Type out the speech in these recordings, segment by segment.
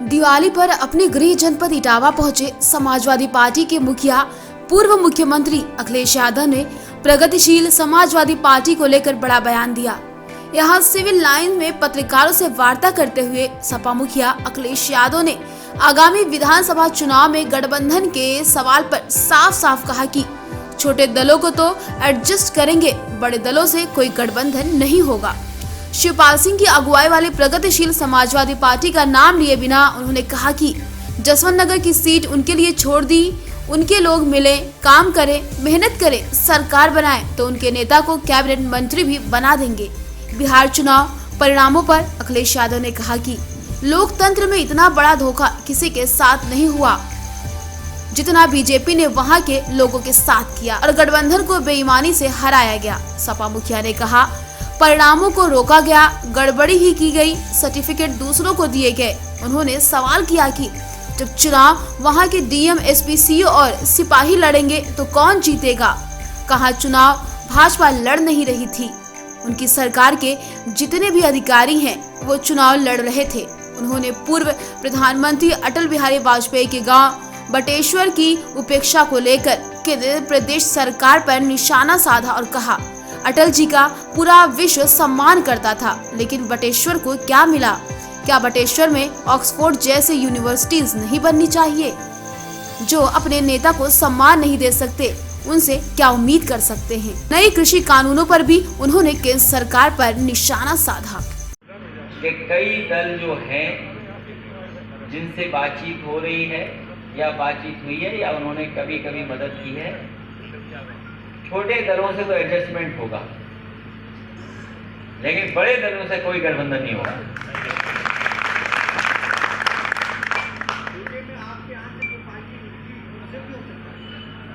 दिवाली पर अपने गृह जनपद इटावा पहुंचे समाजवादी पार्टी के मुखिया पूर्व मुख्यमंत्री अखिलेश यादव ने प्रगतिशील समाजवादी पार्टी को लेकर बड़ा बयान दिया। यहां सिविल लाइन में पत्रकारों से वार्ता करते हुए सपा मुखिया अखिलेश यादव ने आगामी विधानसभा चुनाव में गठबंधन के सवाल पर साफ साफ कहा कि छोटे दलों को तो एडजस्ट करेंगे, बड़े दलों से कोई गठबंधन नहीं होगा। शिवपाल सिंह की अगुवाई वाली प्रगतिशील समाजवादी पार्टी का नाम लिए बिना उन्होंने कहा कि जसवंत नगर की सीट उनके लिए छोड़ दी, उनके लोग मिले, काम करें, मेहनत करें, सरकार बनाएं तो उनके नेता को कैबिनेट मंत्री भी बना देंगे। बिहार चुनाव परिणामों पर अखिलेश यादव ने कहा कि लोकतंत्र में इतना बड़ा धोखा किसी के साथ नहीं हुआ जितना बीजेपी ने वहां के लोगों के साथ किया और गठबंधन को बेईमानी से हराया गया। सपा मुखिया ने कहा परिणामों को रोका गया, गड़बड़ी ही की गई, सर्टिफिकेट दूसरों को दिए गए। उन्होंने सवाल किया कि जब चुनाव वहां के डीएम, एसपी, सीओ और सिपाही लड़ेंगे तो कौन जीतेगा? कहा चुनाव भाजपा लड़ नहीं रही थी, उनकी सरकार के जितने भी अधिकारी हैं वो चुनाव लड़ रहे थे। उन्होंने पूर्व प्रधानमंत्री अटल बिहारी वाजपेयी के गांव बटेश्वर की उपेक्षा को लेकर केंद्र प्रदेश सरकार पर निशाना साधा और कहा अटल जी का पूरा विश्व सम्मान करता था, लेकिन बटेश्वर को क्या मिला? क्या बटेश्वर में ऑक्सफोर्ड जैसे यूनिवर्सिटीज नहीं बननी चाहिए? जो अपने नेता को सम्मान नहीं दे सकते, उनसे क्या उम्मीद कर सकते हैं? नए कृषि कानूनों पर भी उन्होंने केंद्र सरकार पर निशाना साधा। कि कई दल जो हैं जिनसे बातचीत हो रही है या बातचीत हुई है या उन्होंने कभी कभी मदद की है, छोटे दलों से तो एडजस्टमेंट होगा, लेकिन बड़े दलों से कोई गठबंधन नहीं होगा।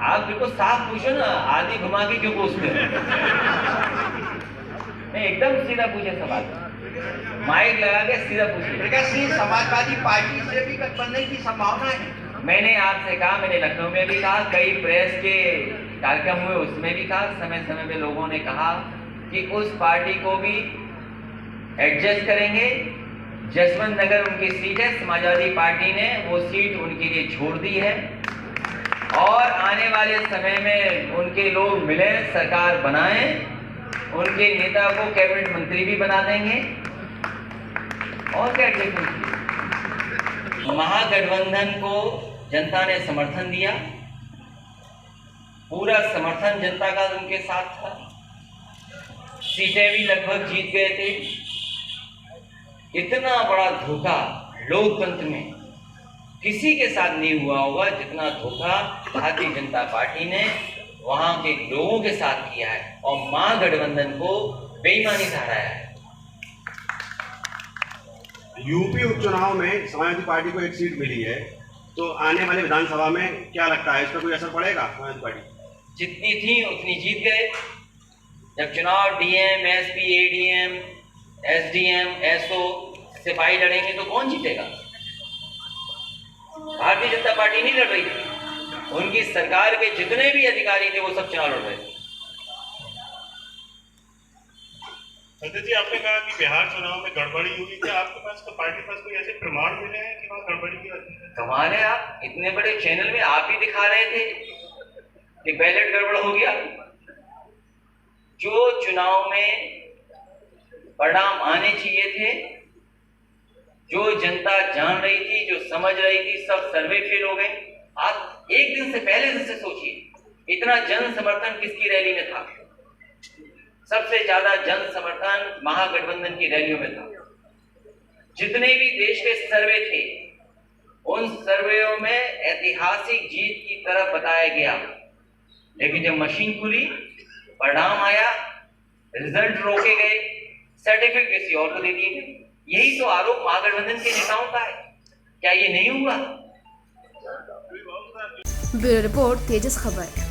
आप देखो साफ पूछो ना, आधी घुमा के क्यों पूछते हो? नहीं, एकदम सीधा पूछे सवाल, माइक लगा के सीधा पूछे। समाजवादी पार्टी से भी गठबंधन की संभावना है। मैंने आपसे कहा, मैंने लखनऊ में भी कहा, कई प्रेस के कार्यक्रम हुए उसमें भी कहा, समय समय पे लोगों ने कहा कि उस पार्टी को भी एडजस्ट करेंगे। जसवंत नगर उनकी सीट है, समाजवादी पार्टी ने वो सीट उनके लिए छोड़ दी है और आने वाले समय में उनके लोग मिले, सरकार बनाएं, उनके नेता को कैबिनेट मंत्री भी बना देंगे। और क्या महागठबंधन को जनता ने समर्थन दिया, पूरा समर्थन जनता का उनके साथ था, सीटें भी लगभग जीत गए थे। इतना बड़ा धोखा लोकतंत्र में किसी के साथ नहीं हुआ होगा जितना धोखा भारतीय जनता पार्टी ने वहां के लोगों के साथ किया है और महागठबंधन को बेईमानी से हराया है। यूपी उपचुनाव में समाजवादी पार्टी को एक सीट मिली है, तो आने वाले विधानसभा में क्या लगता है, इसका कोई असर पड़ेगा? समाजवादी पार्टी जितनी थी उतनी जीत गए। जब चुनाव DM, SP, ADM, SDM, SO, सिपाही लड़ेंगे तो कौन जीतेगा? भारतीय जनता पार्टी नहीं लड़ रही थी, उनकी सरकार के जितने भी अधिकारी थे वो सब चुनाव लड़ रहे थे। संजय जी, आपने कहा कि बिहार चुनाव में गड़बड़ी हुई, क्या आपके पास तो पार्टी पास कोई ऐसे प्रमाण मिले हैं कि वहाँ गड़बड़ी की वजह है? कमाल है, आप इतने बड़े चैनल में आप ही दिखा रहे थे कि बैलेट गड़बड़ हो गया। जो चुनाव में परिणाम आने चाहिए थे, जो जनता जान रही थी, जो समझ रही थी, सब सर्वे फेल हो गए। आप एक दिन से पहले से सोचिए, इतना जन समर्थन किसकी रैली में था? सबसे ज्यादा जन समर्थन महागठबंधन की रैलियों में था। जितने भी देश के सर्वे थे, उन सर्वेयों में ऐतिहासिक जीत की तरफ बताया गया, लेकिन जब मशीन खुली, परिणाम आया, रिजल्ट रोके गए, सर्टिफिकेट किसी और को दे दिए गए। यही तो आरोप महागठबंधन के नेताओं का है। क्या ये नहीं हुआ? ब्यूरो रिपोर्ट, तेजस खबर।